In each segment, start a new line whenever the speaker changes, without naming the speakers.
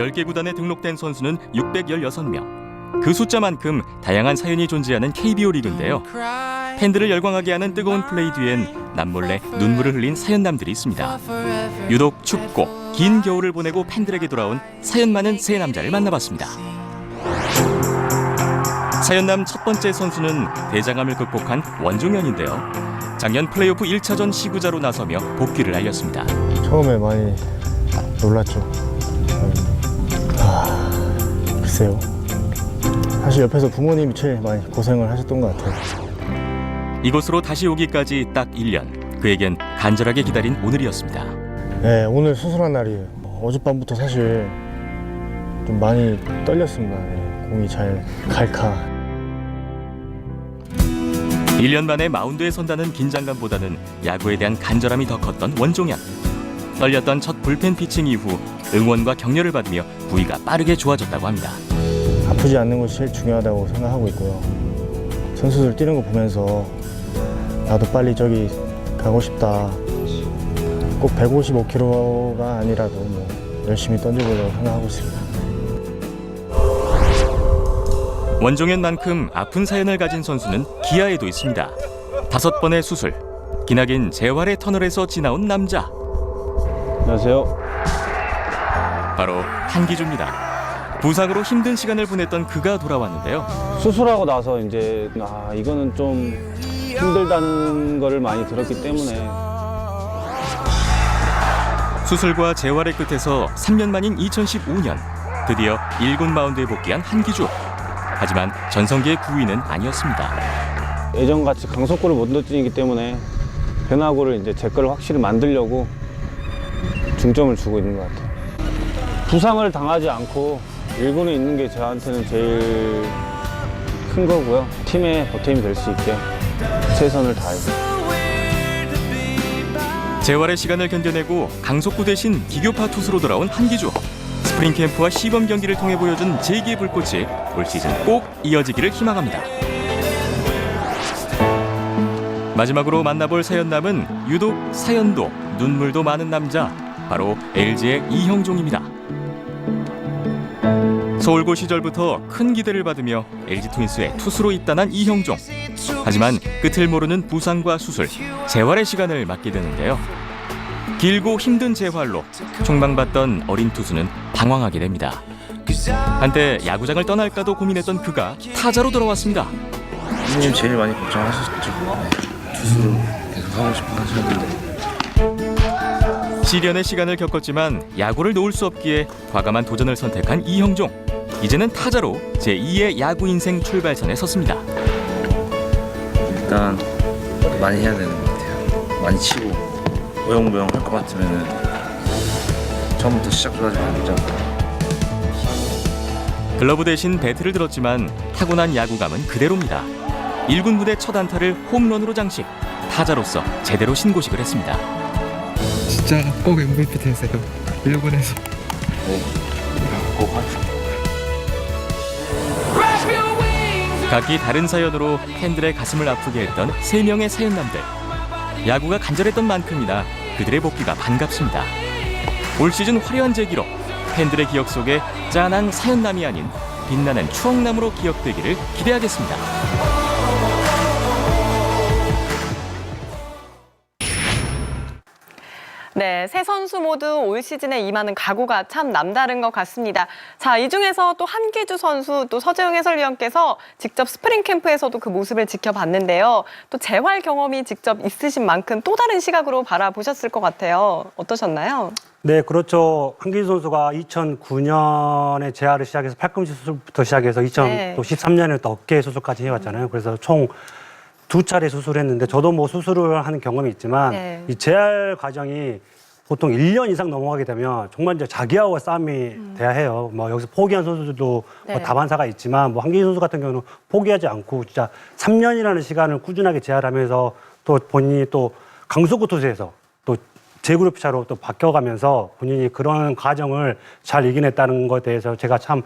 10개 구단에 등록된 선수는 616명. 그 숫자만큼 다양한 사연이 존재하는 KBO 리그인데요. 팬들을 열광하게 하는 뜨거운 플레이 뒤엔 남몰래 눈물을 흘린 사연남들이 있습니다. 유독 춥고 긴 겨울을 보내고 팬들에게 돌아온 사연 많은 세 남자를 만나봤습니다. 사연남 첫 번째 선수는 대장암을 극복한 원종현인데요. 작년 플레이오프 1차전 시구자로 나서며 복귀를 알렸습니다.
처음에 많이 놀랐죠. 글쎄요. 사실 옆에서 부모님이 제일 많이 고생을 하셨던 것 같아요.
이곳으로 다시 오기까지 딱 1년. 그에겐 간절하게 기다린 오늘이었습니다.
네, 오늘 수술한 날이에요. 어젯밤부터 사실 좀 많이 떨렸습니다. 네, 공이 잘 갈까.
1년 만에 마운드에 선다는 긴장감보다는 야구에 대한 간절함이 더 컸던 원종현. 떨렸던 첫 불펜 피칭 이후 응원과 격려를 받으며 부위가 빠르게 좋아졌다고 합니다.
아프지 않는 것이 제일 중요하다고 생각하고 있고요. 선수들 뛰는 거 보면서 나도 빨리 저기 가고 싶다. 꼭 155km가 아니라도 뭐 열심히 던져보려고 생각하고 있습니다.
원종현만큼 아픈 사연을 가진 선수는 기아에도 있습니다. 5번의 수술, 기나긴 재활의 터널에서 지나온 남자.
안녕하세요.
바로 한기주입니다. 부상으로 힘든 시간을 보냈던 그가 돌아왔는데요.
수술하고 나서 이제 이거는 좀 힘들다는 거를 많이 들었기 때문에
수술과 재활의 끝에서 3년 만인 2015년 드디어 1군 마운드에 복귀한 한기주. 하지만 전성기의 구위는 아니었습니다.
예전같이 강속구를 못 던지기 때문에 변화구를 이제 제 거를 확실히 만들려고 중점을 주고 있는 것 같아요. 부상을 당하지 않고 1군에 있는 게 저한테는 제일 큰 거고요. 팀의 보탬이 될 수 있게 최선을 다해서.
재활의 시간을 견뎌내고 강속구 대신 기교파 투수로 돌아온 한기주. 스프링 캠프와 시범 경기를 통해 보여준 재기의 불꽃이 올 시즌 꼭 이어지기를 희망합니다. 마지막으로 만나볼 사연남은 유독 사연도 눈물도 많은 남자, 바로 LG의 이형종입니다. 서울고 시절부터 큰 기대를 받으며 LG 트윈스의 투수로 입단한 이형종. 하지만 끝을 모르는 부상과 수술, 재활의 시간을 맞게 되는데요. 길고 힘든 재활로 총망받던 어린 투수는 방황하게 됩니다. 한때 야구장을 떠날까도 고민했던 그가 타자로 돌아왔습니다.
선생님 제일 많이 걱정하셨죠. 투수로 계속 하고 싶어 하셨는데.
시련의 시간을 겪었지만 야구를 놓을 수 없기에 과감한 도전을 선택한 이형종. 이제는 타자로 제2의 야구 인생 출발선에 섰습니다.
일단 많이 해야 되는 것 같아요. 많이 치고 어영부영 할 것 같으면은 처음부터 시작도 하지 말자.
글러브 대신 배트를 들었지만 타고난 야구감은 그대로입니다. 1군 무대 첫 안타를 홈런으로 장식. 타자로서 제대로 신고식을 했습니다.
진짜 꼭 MVP 되세요. 1군에서.
네, 꼭 하죠.
각기 다른 사연으로 팬들의 가슴을 아프게 했던 3명의 사연남들. 야구가 간절했던 만큼이나 그들의 복귀가 반갑습니다. 올 시즌 화려한 재기로 팬들의 기억 속에 짠한 사연남이 아닌 빛나는 추억남으로 기억되기를 기대하겠습니다.
네, 세 선수 모두 올 시즌에 임하는 각오가 참 남다른 것 같습니다. 자, 이 중에서 또 한기주 선수, 또 서재영 해설위원께서 직접 스프링 캠프에서도 그 모습을 지켜봤는데요. 또 재활 경험이 직접 있으신 만큼 또 다른 시각으로 바라보셨을 것 같아요. 어떠셨나요?
네, 그렇죠. 한기주 선수가 2009년에 재활을 시작해서 팔꿈치 수술부터 시작해서 2013년에 또 어깨 수술까지 해왔잖아요. 그래서 총 2차례 수술했는데 저도 뭐 수술을 하는 경험이 있지만 이 재활 과정이 보통 1년 이상 넘어가게 되면 정말 이제 자기하고 싸움이 돼야 해요. 뭐 여기서 포기한 선수들도 뭐 다반사가 있지만 뭐 한기주 선수 같은 경우는 포기하지 않고 진짜 3년이라는 시간을 꾸준하게 재활하면서 또 본인이 또 강속구 투수에서 또 제그룹 차로 또 바뀌어가면서 본인이 그런 과정을 잘 이겨냈다는 것에 대해서 제가 참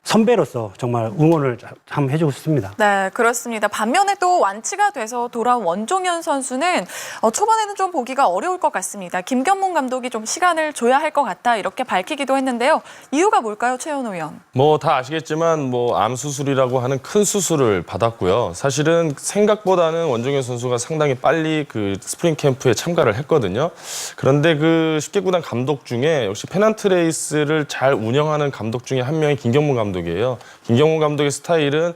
선배로서 정말 응원을 참 해주고 싶습니다.
네, 그렇습니다. 반면에 또 완치가 돼서 돌아온 원종현 선수는 초반에는 좀 보기가 어려울 것 같습니다. 김경문 감독이 좀 시간을 줘야 할 것 같다 이렇게 밝히기도 했는데요. 이유가 뭘까요, 최현호 의원?
뭐 다 아시겠지만 뭐 암 수술이라고 하는 큰 수술을 받았고요. 사실은 생각보다는 원종현 선수가 상당히 빨리 그 스프링 캠프에 참가를 했거든요. 그런데 그 10개 구단 감독 중에 역시 페넌트 레이스를 잘 운영하는 감독 중에 한 명이 김경문 감독이에요. 김경문 감독의 스타일은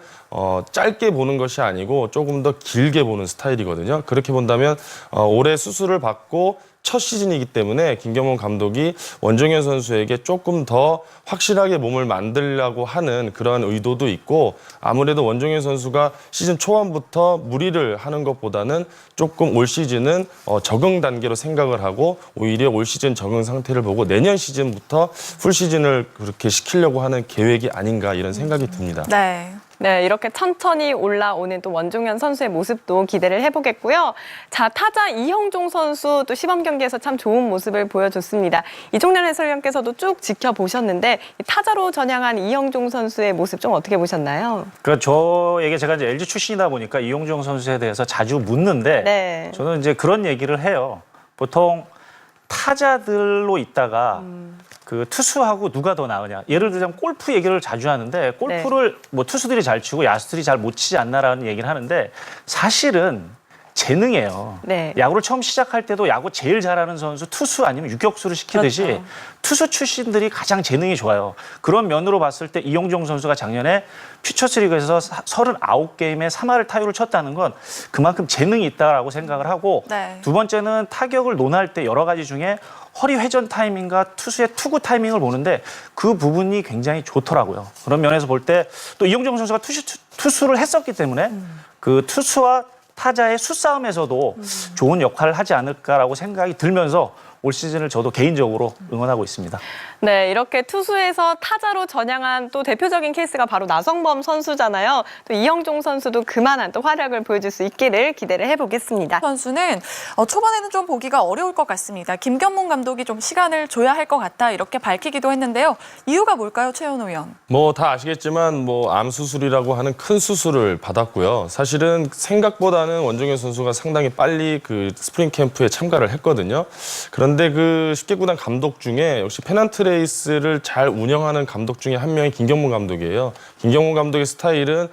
짧게 보는 것이 아니고 조금 더 길게 보는 스타일이거든요. 그렇게 본다면 올해 수술을 받고 첫 시즌이기 때문에 김경문 감독이 원종현 선수에게 조금 더 확실하게 몸을 만들려고 하는 그런 의도도 있고, 아무래도 원종현 선수가 시즌 초반부터 무리를 하는 것보다는 조금 올 시즌은 적응 단계로 생각을 하고 오히려 올 시즌 적응 상태를 보고 내년 시즌부터 풀 시즌을 그렇게 시키려고 하는 계획이 아닌가 이런 생각이 듭니다.
네.
네, 이렇게 천천히 올라오는 또 원종현 선수의 모습도 기대를 해보겠고요. 자, 타자 이형종 선수 또 시범 경기에서 참 좋은 모습을 보여줬습니다. 이종렬 해설위원께서도 쭉 지켜보셨는데 이 타자로 전향한 이형종 선수의 모습 좀 어떻게 보셨나요?
저에게 제가 이제 LG 출신이다 보니까 이용종 선수에 대해서 자주 묻는데
네.
저는 이제 그런 얘기를 해요. 보통 타자들로 있다가 그 투수하고 누가 더 나으냐. 예를 들자면 골프 얘기를 자주 하는데 골프를 뭐 투수들이 잘 치고 야수들이 잘 못 치지 않나라는 얘기를 하는데 사실은 재능이에요.
네.
야구를 처음 시작할 때도 야구 제일 잘하는 선수 투수 아니면 유격수를 시키듯이
그렇죠.
투수 출신들이 가장 재능이 좋아요. 그런 면으로 봤을 때 이용종 선수가 작년에 퓨처스리그에서 39게임에 3할을 타율을 쳤다는 건 그만큼 재능이 있다라고 생각을 하고
네.
두 번째는 타격을 논할 때 여러 가지 중에 허리 회전 타이밍과 투수의 투구 타이밍을 보는데 그 부분이 굉장히 좋더라고요. 그런 면에서 볼 때 또 이용종 선수가 투수를 했었기 때문에 그 투수와 타자의 수싸움에서도 좋은 역할을 하지 않을까라고 생각이 들면서 올 시즌을 저도 개인적으로 응원하고 있습니다.
네, 이렇게 투수에서 타자로 전향한 또 대표적인 케이스가 바로 나성범 선수잖아요. 또 이형종 선수도 그만한 또 활약을 보여줄 수 있기를 기대를 해보겠습니다.
선수는 초반에는 좀 보기가 어려울 것 같습니다. 김경문 감독이 좀 시간을 줘야 할 것 같다 이렇게 밝히기도 했는데요. 이유가 뭘까요, 최현호 의원?
뭐 다 아시겠지만 뭐 암 수술이라고 하는 큰 수술을 받았고요. 사실은 생각보다는 원종현 선수가 상당히 빨리 그 스프링 캠프에 참가를 했거든요. 그런데 그 10개 구단 감독 중에 역시 페넌트 레이스를 잘 운영하는 감독 중에 한 명이 김경문 감독이에요. 김경문 감독의 스타일은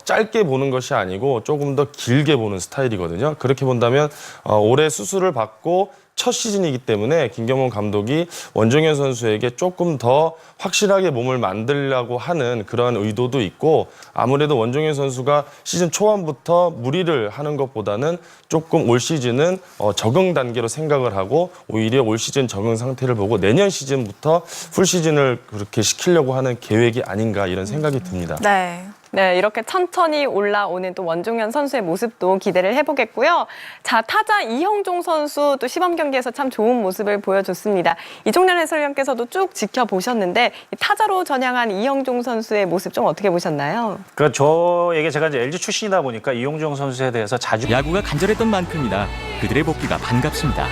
짧게 보는 것이 아니고 조금 더 길게 보는 스타일이거든요. 그렇게 본다면 올해 수술을 받고 첫 시즌이기 때문에 김경문 감독이 원종현 선수에게 조금 더 확실하게 몸을 만들려고 하는 그런 의도도 있고, 아무래도 원종현 선수가 시즌 초반부터 무리를 하는 것보다는 조금 올 시즌은 적응 단계로 생각을 하고 오히려 올 시즌 적응 상태를 보고 내년 시즌부터 풀 시즌을 그렇게 시키려고 하는 계획이 아닌가 이런 생각이 듭니다.
네.
네, 이렇게 천천히 올라오는 또 원종현 선수의 모습도 기대를 해보겠고요. 자, 타자 이형종 선수 또 시범 경기에서 참 좋은 모습을 보여줬습니다. 이종렬 해설위원께서도 쭉 지켜보셨는데 이 타자로 전향한 이형종 선수의 모습 좀 어떻게 보셨나요?
저에게 제가 이제 LG 출신이다 보니까 이용종 선수에 대해서 자주
야구가 간절했던 만큼이나 그들의 복귀가 반갑습니다.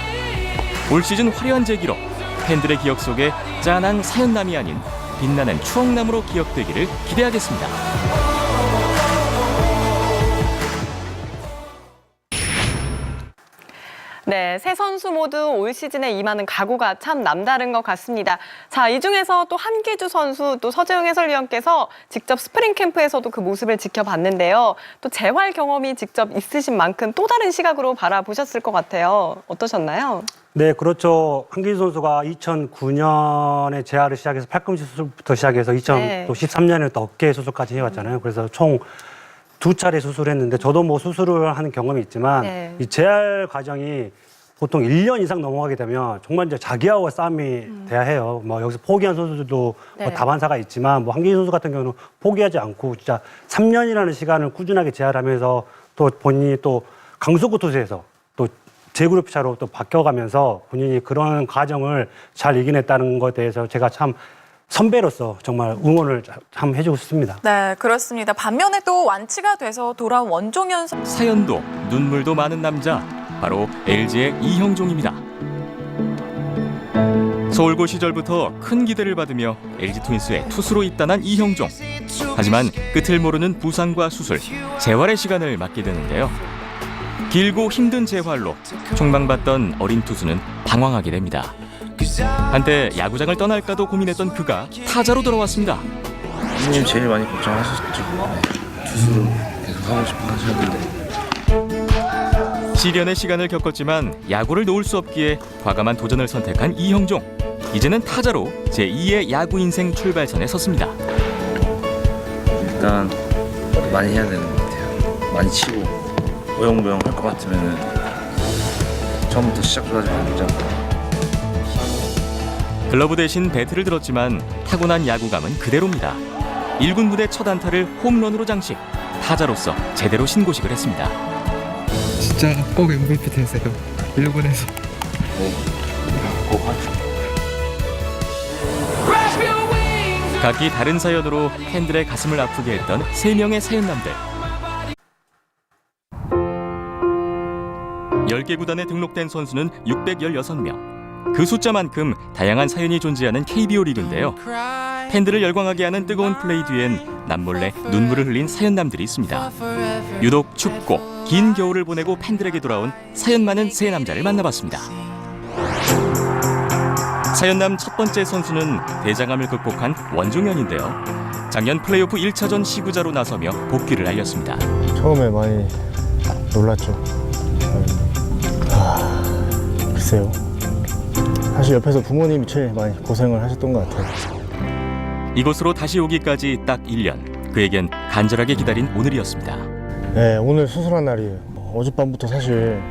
올 시즌 화려한 재기로 팬들의 기억 속에 짠한 사연남이 아닌 빛나는 추억남으로 기억되기를 기대하겠습니다.
네, 세 선수 모두 올 시즌에 임하는 각오가 참 남다른 것 같습니다. 자, 이 중에서 또 한기주 선수, 또 서재웅 해설위원께서 직접 스프링 캠프에서도 그 모습을 지켜봤는데요. 또 재활 경험이 직접 있으신 만큼 또 다른 시각으로 바라보셨을 것 같아요. 어떠셨나요?
네, 그렇죠. 한기주 선수가 2009년에 재활을 시작해서 팔꿈치 수술부터 시작해서
네.
2013년에 또 어깨 수술까지 해왔잖아요. 그래서 총 2차례 수술했는데 저도 뭐 수술을 하는 경험이 있지만
네.
이 재활 과정이 보통 1년 이상 넘어가게 되면 정말 이제 자기하고 싸움이 돼야 해요. 뭐 여기서 포기한 선수들도
네.
뭐 다반사가 있지만 뭐 한기주 선수 같은 경우는 포기하지 않고 진짜 3년이라는 시간을 꾸준하게 재활하면서 또 본인이 또 강속구 투수에서 또 제그룹차로 또 바뀌어가면서 본인이 그런 과정을 잘 이겨냈다는 것에 대해서 제가 참 선배로서 정말 응원을 참 해주고 싶습니다.
네, 그렇습니다. 반면에 또 완치가 돼서 돌아온 원종현 선수.
사연도 눈물도 많은 남자, 바로 LG의 이형종입니다. 서울고 시절부터 큰 기대를 받으며 LG 트윈스의 투수로 입단한 이형종. 하지만 끝을 모르는 부상과 수술, 재활의 시간을 맞게 되는데요. 길고 힘든 재활로 총망받던 어린 투수는 방황하게 됩니다. 한때 야구장을 떠날까도 고민했던 그가 타자로 돌아왔습니다.
부모님 제일 많이 걱정하셨죠. 네. 투수로 계속 하고 싶어 하셨는데
시련의 시간을 겪었지만 야구를 놓을 수 없기에 과감한 도전을 선택한 이형종. 이제는 타자로 제2의 야구 인생 출발선에 섰습니다.
일단 많이 해야 되는 것 같아요. 많이 치고 어영부영 할 것 같으면은 처음부터 시작해가지고 진짜
글러브 대신 배트를 들었지만 타고난 야구감은 그대로입니다. 1군 무대 첫 안타를 홈런으로 장식. 타자로서 제대로 신고식을 했습니다.
진짜 꼭 MVP 되세요. 1군에서.
꼭 하죠.
각기 다른 사연으로 팬들의 가슴을 아프게 했던 3명의 사연남들. 10개 구단에 등록된 선수는 616명. 그 숫자만큼 다양한 사연이 존재하는 KBO 리그인데요. 팬들을 열광하게 하는 뜨거운 플레이 뒤엔 남몰래 눈물을 흘린 사연남들이 있습니다. 유독 춥고 긴 겨울을 보내고 팬들에게 돌아온 사연 많은 세 남자를 만나봤습니다. 사연남 첫 번째 선수는 대장암을 극복한 원종현인데요. 작년 플레이오프 1차전 시구자로 나서며 복귀를 알렸습니다.
처음에 많이 놀랐죠. 글쎄요. 사실 옆에서 부모님이 제일 많이 고생을 하셨던 것 같아요.
이곳으로 다시 오기까지 딱 1년. 그에겐 간절하게 기다린 오늘이었습니다.
네, 오늘 수술한 날이에요. 어젯밤부터 사실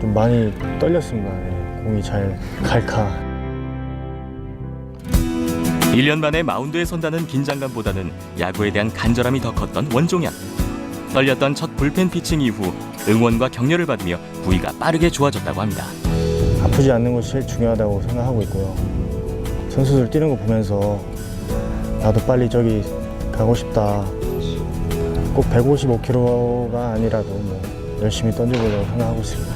좀 많이 떨렸습니다. 네, 공이 잘 갈까.
1년 만에 마운드에 선다는 긴장감보다는 야구에 대한 간절함이 더 컸던 원종현. 떨렸던 첫 불펜 피칭 이후 응원과 격려를 받으며 부위가 빠르게 좋아졌다고 합니다.
아프지 않는 것이 제일 중요하다고 생각하고 있고요. 선수들 뛰는 거 보면서 나도 빨리 저기 가고 싶다. 꼭 155km가 아니라도 뭐 열심히 던져보려고 생각하고 있습니다.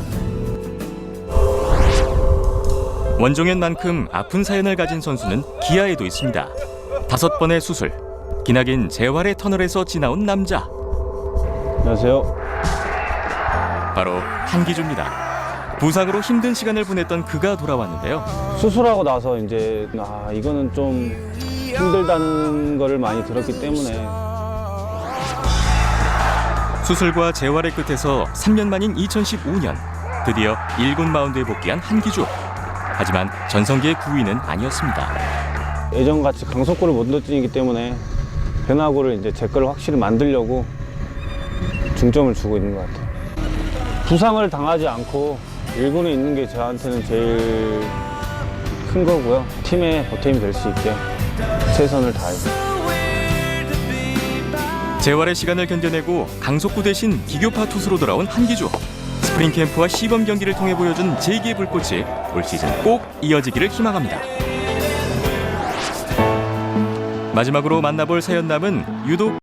원종현만큼 아픈 사연을 가진 선수는 기아에도 있습니다. 5번의 수술, 기나긴 재활의 터널에서 지나온 남자.
안녕하세요.
바로 한기주입니다. 부상으로 힘든 시간을 보냈던 그가 돌아왔는데요.
수술하고 나서 이제 이거는 좀 힘들다는 거를 많이 들었기 때문에
수술과 재활의 끝에서 3년 만인 2015년 드디어 1군 마운드에 복귀한 한기주. 하지만 전성기의 9위는 아니었습니다.
예전같이 강속구를 못 던지기 때문에 변화구를 이제 제 거를 확실히 만들려고 중점을 주고 있는 것 같아요. 부상을 당하지 않고 1군에 있는 게 저한테는 제일 큰 거고요. 팀의 보탬이 될 수 있게 최선을 다해서.
재활의 시간을 견뎌내고 강속구 대신 기교파 투수로 돌아온 한기주. 스프링 캠프와 시범 경기를 통해 보여준 제2기의 불꽃이 올 시즌 꼭 이어지기를 희망합니다. 마지막으로 만나볼 사연남은 유독